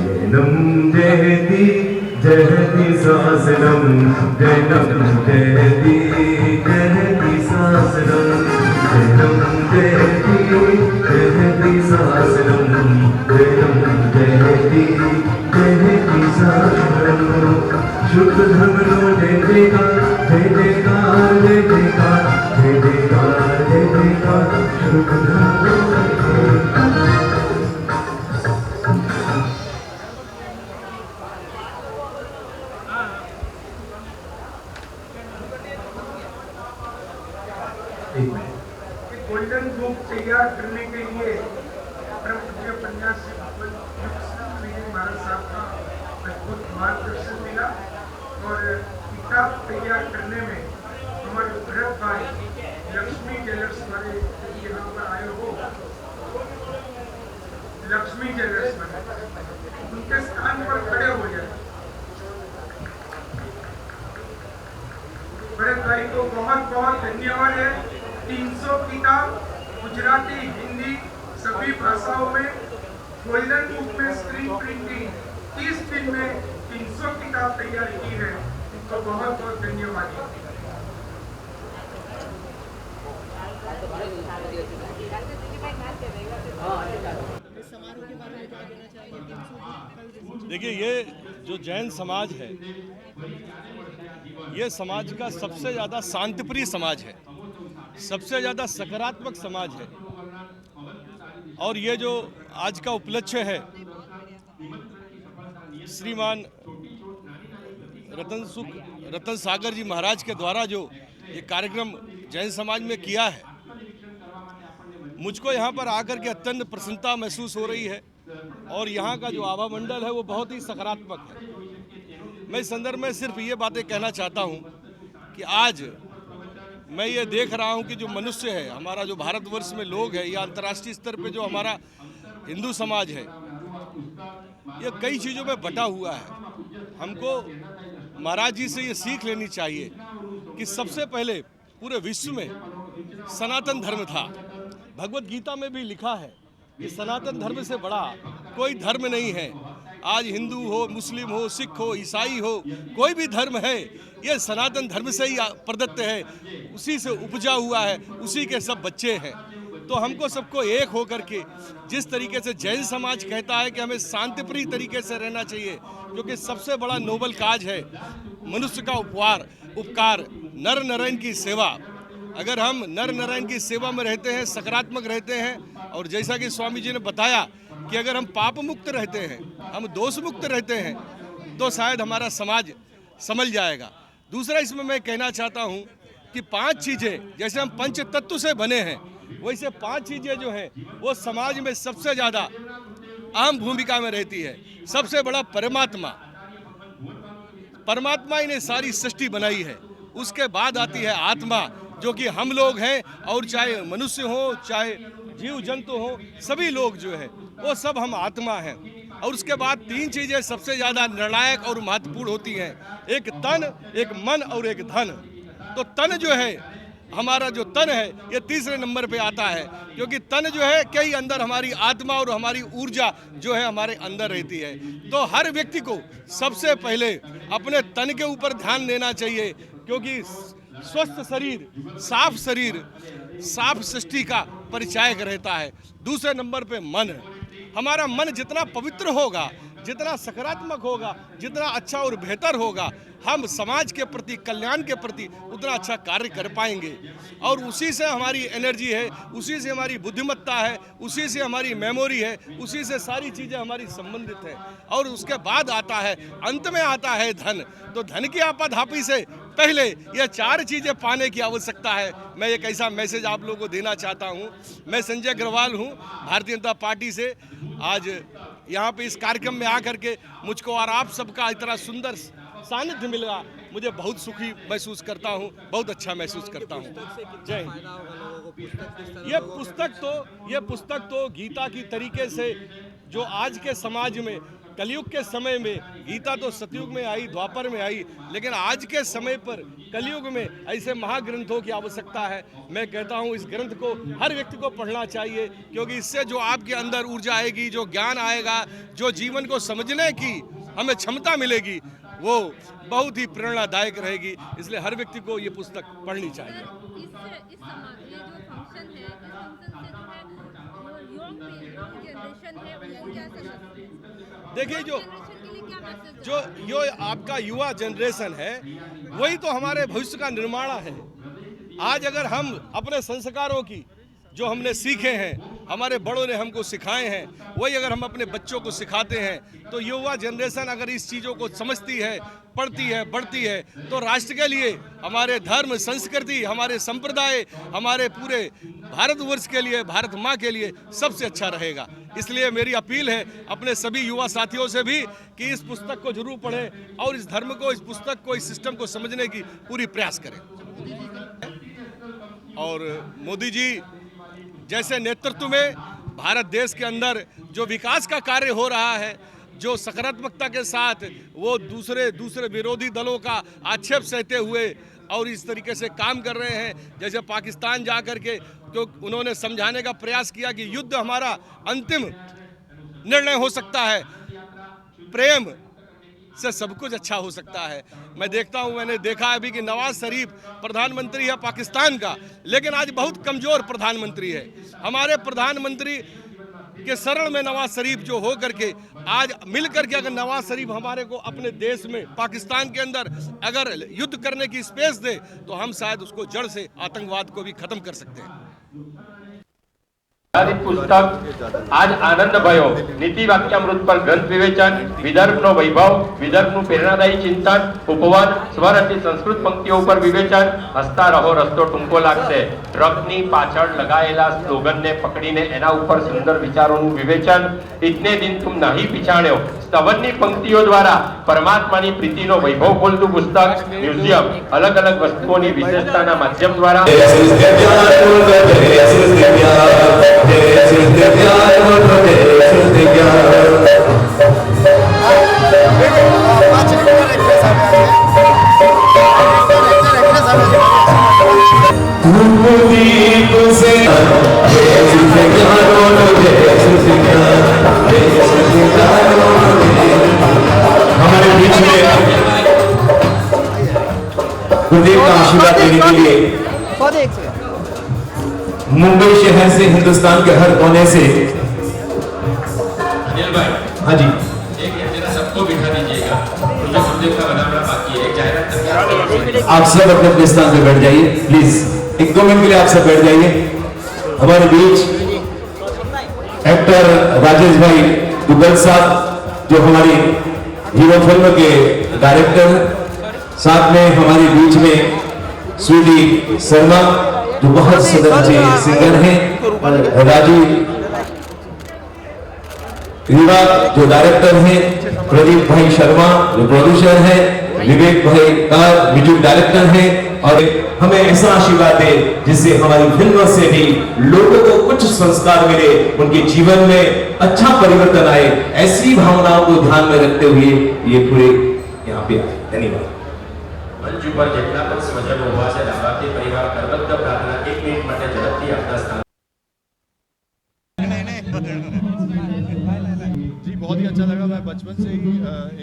जैनं जयति जयति शासनं जैनं जयति जयति शासनं जैनं जयति जयति शासनं जैनं जयति जयति शासनं शुद्ध धर्मनो जय जयकार जय जयकार जय जयकार जय जयकार जय जयकार शुद्ध धर्मनो गोल्डन बुक तैयार करने के लिए परम पूज्य सन्यासी महाराज साहब का अद्भुत मार्गदर्शन मिला और किताब तैयार करने में हमारे भरत भाई लक्ष्मी ज्वेलर्स वाले यहाँ पर आए हो, लक्ष्मी ज्वेलर्स वाले उनके स्थान पर खड़े हो जाए। भरत भाई को बहुत बहुत धन्यवाद है। 300 किताब गुजराती, हिंदी सभी भाषाओं में गोल्डन बुक में स्क्रीन प्रिंटिंग 30 दिन में 300 किताब तैयार की है। इनको बहुत बहुत धन्यवाद। देखिए, ये जो जैन समाज है, ये समाज का सबसे ज़्यादा शांतिप्रिय समाज है, सबसे ज़्यादा सकारात्मक समाज है। और ये जो आज का उपलक्ष्य है, श्रीमान रतन सागर जी महाराज के द्वारा जो ये कार्यक्रम जैन समाज में किया है, मुझको यहाँ पर आकर के अत्यंत प्रसन्नता महसूस हो रही है। और यहाँ का जो आभा मंडल है वो बहुत ही सकारात्मक है। मैं इस संदर्भ में सिर्फ ये बातें कहना चाहता हूँ कि आज मैं ये देख रहा हूँ कि जो मनुष्य है, हमारा जो भारतवर्ष में लोग है या अंतर्राष्ट्रीय स्तर पे जो हमारा हिंदू समाज है, ये कई चीज़ों में बटा हुआ है। हमको महाराज जी से ये सीख लेनी चाहिए कि सबसे पहले पूरे विश्व में सनातन धर्म था। भगवत गीता में भी लिखा है कि सनातन धर्म से बड़ा कोई धर्म नहीं है। आज हिंदू हो, मुस्लिम हो, सिख हो, ईसाई हो, कोई भी धर्म है, ये सनातन धर्म से ही प्रदत्त है, उसी से उपजा हुआ है, उसी के सब बच्चे हैं। तो हमको सबको एक होकर के, जिस तरीके से जैन समाज कहता है कि हमें शांतिप्रिय तरीके से रहना चाहिए, क्योंकि सबसे बड़ा नोबल काज है मनुष्य का उपकार, नर नारायण की सेवा। अगर हम नर नारायण की सेवा में रहते हैं, सकारात्मक रहते हैं, और जैसा कि स्वामी जी ने बताया कि अगर हम पाप मुक्त रहते हैं, हम दोष मुक्त रहते हैं, तो शायद हमारा समाज संभल जाएगा। दूसरा इसमें मैं कहना चाहता हूँ कि 5 चीज़ें, जैसे हम पंच तत्व से बने हैं, वैसे 5 चीज़ें जो हैं वो समाज में सबसे ज़्यादा अहम भूमिका में रहती है। सबसे बड़ा परमात्मा ही ने सारी सृष्टि बनाई है। उसके बाद आती है आत्मा, जो कि हम लोग हैं, और चाहे मनुष्य हो, चाहे जीव जंतु हो, सभी लोग जो है वो सब हम आत्मा हैं। और उसके बाद 3 चीज़ें सबसे ज़्यादा निर्णायक और महत्वपूर्ण होती हैं, एक तन, एक मन और एक धन। तो तन जो है, हमारा जो तन है, ये तीसरे नंबर पे आता है, क्योंकि तन जो है कई अंदर हमारी आत्मा और हमारी ऊर्जा जो है हमारे अंदर रहती है। तो हर व्यक्ति को सबसे पहले अपने तन के ऊपर ध्यान देना चाहिए, क्योंकि स्वस्थ शरीर साफ सृष्टि का परिचायक रहता है। दूसरे नंबर पे मन है। हमारा मन जितना पवित्र होगा, जितना सकारात्मक होगा, जितना अच्छा और बेहतर होगा, हम समाज के प्रति, कल्याण के प्रति उतना अच्छा कार्य कर पाएंगे। और उसी से हमारी एनर्जी है, उसी से हमारी बुद्धिमत्ता है, उसी से हमारी मेमोरी है, उसी से सारी चीज़ें हमारी संबंधित हैं। और उसके बाद आता है, अंत में आता है धन। तो धन की आपाधापी से पहले यह 4 चीज़ें पाने की आवश्यकता है। मैं एक ऐसा मैसेज आप लोगों को देना चाहता हूँ। मैं संजय अग्रवाल हूँ, भारतीय जनता पार्टी से। आज यहाँ पे इस कार्यक्रम में आकर के मुझको और आप सबका इतना सुंदर सानिध्य मिला, मुझे बहुत सुखी महसूस करता हूँ, बहुत अच्छा महसूस करता हूँ। जय हिंद। ये पुस्तक तो गीता की तरीके से जो आज के समाज में कलयुग के समय में गीता तो सतयुग में आई, द्वापर में आई, लेकिन आज के समय पर कलयुग में ऐसे महाग्रंथों की आवश्यकता है। मैं कहता हूँ इस ग्रंथ को हर व्यक्ति को पढ़ना चाहिए, क्योंकि इससे जो आपके अंदर ऊर्जा आएगी, जो ज्ञान आएगा, जो जीवन को समझने की हमें क्षमता मिलेगी, वो बहुत ही प्रेरणादायक रहेगी। इसलिए हर व्यक्ति को ये पुस्तक पढ़नी चाहिए। देखिए जो आपका युवा जनरेशन है, वही तो हमारे भविष्य का निर्माण है। आज अगर हम अपने संस्कारों की जो हमने सीखे हैं, हमारे बड़ों ने हमको सिखाए हैं, वही अगर हम अपने बच्चों को सिखाते हैं, तो युवा जनरेशन अगर इस चीज़ों को समझती है, पढ़ती है, बढ़ती है, तो राष्ट्र के लिए, हमारे धर्म, संस्कृति, हमारे संप्रदाय, हमारे पूरे भारतवर्ष के लिए, भारत माँ के लिए सबसे अच्छा रहेगा। इसलिए मेरी अपील है अपने सभी युवा साथियों से भी कि इस पुस्तक को जरूर पढ़ें और इस धर्म को, इस पुस्तक को, इस सिस्टम को समझने की पूरी प्रयास करें। और मोदी जी जैसे नेतृत्व में भारत देश के अंदर जो विकास का कार्य हो रहा है, जो सकारात्मकता के साथ वो दूसरे विरोधी दलों का आक्षेप सहते हुए और इस तरीके से काम कर रहे हैं, जैसे पाकिस्तान जा कर के तो उन्होंने समझाने का प्रयास किया कि युद्ध हमारा अंतिम निर्णय हो सकता है, प्रेम से सब कुछ अच्छा हो सकता है। मैं देखता हूं, मैंने देखा अभी कि नवाज शरीफ प्रधानमंत्री है पाकिस्तान का, लेकिन आज बहुत कमजोर प्रधानमंत्री है। हमारे प्रधानमंत्री के शरण में नवाज शरीफ जो हो करके आज मिल करके अगर नवाज शरीफ हमारे को अपने देश में, पाकिस्तान के अंदर अगर युद्ध करने की स्पेस दे, तो हम शायद उसको जड़ से, आतंकवाद को भी खत्म कर सकते हैं। पुस्तक आज आनंद भयो नीति वाक्यामृत पर ग्रंथ विवेचन, विदर्भનો વૈભવ, વિદર્ભનું પ્રેરણાદાયી ચિંતન, ઉપવાદ, સ્વર અને સંસ્કૃત પંક્તિઓ પર વિવેચન, હસતા રહો રસ્તો ટૂંકો લાગશે, ટ્રકની પાછળ લગાયેલા સ્લોગનને પકડીને એના ઉપર સુંદર વિચારોનું વિવેચન, ઇતને દિન તુમ નહીં पिछाड़્યો, સ્તવનની પંક્તિઓ દ્વારા પરમાત્માની પ્રીતિનો વૈભવ ખોલતું પુસ્તક, મ્યુઝિયમ, અલગ અલગ વસ્તુઓની વિશેષતાના માધ્યમ દ્વારા हमारे बीच में गुरुदेव का आशीर्वाद लेने के लिए मुंबई शहर से, हिंदुस्तान के हर कोने से, अनिल भाई, हाँ जी, एक जरा सबको बिठा दीजिएगा, मुझे गुरुदेव का बनाना बाकी है। एक जाहिरात आप सब अपने अपने स्थान पे बैठ जाइए प्लीज, 1-2 मिनट के लिए आप सब बैठ जाइए। हमारे बीच एक्टर राजेश भाई दुग्गल साहब जो हमारी हीरो फिल्म के डायरेक्टर, साथ में हमारे बीच में स्वीटी शर्मा जो बहुत सदस्य सिंगर हैं, राजीव रीवा जो डायरेक्टर हैं, प्रदीप भाई शर्मा जो प्रोड्यूसर हैं, विवेक भाई कार म्यूजिक डायरेक्टर हैं, और हमें ऐसा आशीर्वाद दे जिससे हमारी फिल्मों से भी लोगों को कुछ संस्कार मिले, उनके जीवन में अच्छा परिवर्तन आए, ऐसी भावनाओं को ध्यान में रखते हुए ये पूरे यहाँ पे आए। धन्यवाद। મંચ પર જેટલા પણ સ્વજનો ઉભા છે, લાભાર્થી પરિવાર કરબદ્ધ પ્રાર્થના 1 મિનિટ માટે ઝડપથી આપના સ્થાન। जी बहुत ही अच्छा लगा। मैं बचपन से ही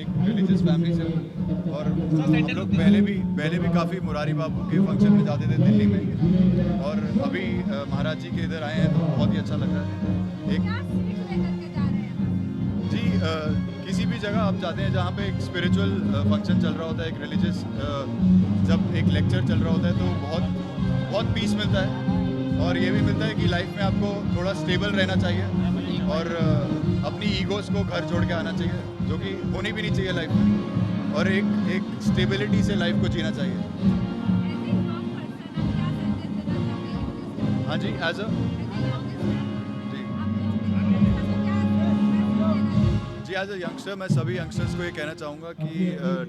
एक रिलीजियस फैमिली से हूँ, और हम लोग पहले भी काफ़ी मुरारी बाबू के फंक्शन में जाते थे दिल्ली में, और अभी महाराज जी के इधर आए हैं तो बहुत ही अच्छा लग रहा है। जी किसी भी जगह आप जाते हैं जहाँ पे एक स्पिरिचुअल फंक्शन चल रहा होता है, एक रिलीजियस जब एक लेक्चर चल रहा होता है, तो बहुत पीस मिलता है, और ये भी मिलता है कि लाइफ में आपको थोड़ा स्टेबल रहना चाहिए और अपनी ईगोस को घर छोड़ के आना चाहिए, जो कि होनी भी नहीं चाहिए लाइफ में, और एक स्टेबिलिटी से लाइफ को जीना चाहिए। हाँ जी, as a as a youngster मैं सभी यंगस्टर्स को ये कहना चाहूँगा कि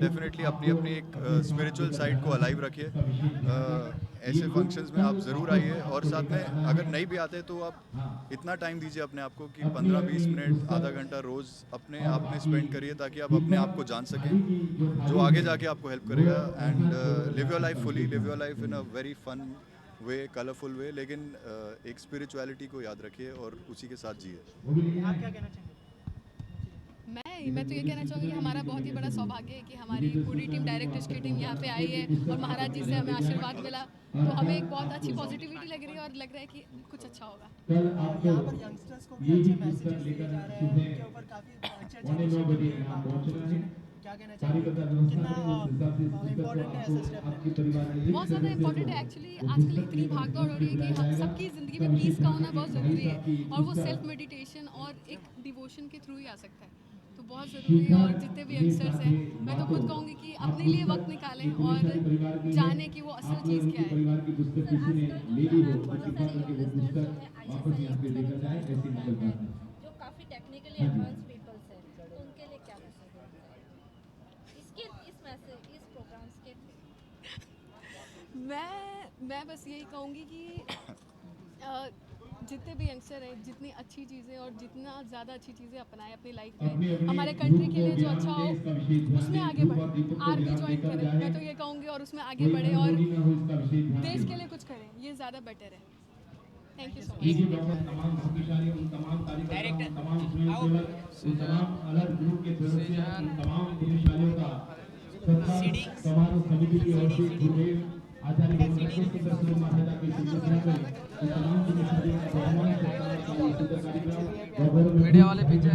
डेफिनेटली अपनी एक स्पिरिचुअल साइड को अलाइव रखिए। ऐसे फंक्शंस में आप ज़रूर आइए, और साथ में अगर नहीं भी आते तो आप इतना टाइम दीजिए अपने आप को कि 15-20 मिनट आधा घंटा रोज़ अपने आप में स्पेंड करिए, ताकि आप अपने आप को जान सकें, जो आगे जाके आपको हेल्प करेगा। And live your life fully, live your life in a very fun way, colourful way, लेकिन एक स्पिरिचुअलिटी को याद रखिए और उसी के साथ जिए। आप क्या कहना चाहेंगे? मैं तो ये कहना चाहूँगी कि हमारा बहुत ही बड़ा सौभाग्य है कि हमारी पूरी टीम, डायरेक्टर्स की टीम यहाँ पे आई है और महाराज जी से हमें आशीर्वाद मिला, तो हमें एक बहुत अच्छी पॉजिटिविटी लग रही है और लग रहा है कि कुछ अच्छा होगा। यहाँ पर यंगस्टर्स को भी अच्छे मैसेजेस दिए जा रहे हैं, उनके ऊपर काफ़ी अच्छे इनिशिएटिव काम हो रहे हैं। क्या कहना चाहेंगे, कितना इम्पोर्टेंट है ऐसा स्टेप लेना? बहुत ज़्यादा इंपॉर्टेंट है एक्चुअली। आजकल इतनी भाग दौड़ हो रही है कि सबकी ज़िंदगी में पीस का होना बहुत ज़रूरी है, और वो सेल्फ मेडिटेशन और एक डिवोशन के थ्रू ही आ सकता है, तो बहुत ज़रूरी है। और जितने भी यंगस्टर्स हैं, मैं तो खुद कहूँगी कि अपने लिए वक्त निकालें और जाने कि वो असल चीज़ क्या है। जो काफ़ी टेक्निकली एडवांस पीपल्स हैं, तो उनके लिए क्या मैसेज देना चाहिए इस प्रोग्राम्स के थ्रू? मैं बस यही कहूँगी कि जितने भी यंगस्टर हैं, जितनी अच्छी चीज़ें और जितना ज़्यादा अच्छी चीज़ें अपनाएं अपनी लाइफ में, हमारे कंट्री के लिए जो अच्छा हो उसमें आगे बढ़े। आर्मी ज्वाइन करें, मैं तो ये कहूँगी, और उसमें आगे बढ़े और देश के लिए कुछ करें, ये ज़्यादा बेटर है। थैंक यू सो मीडिया वाले पीछे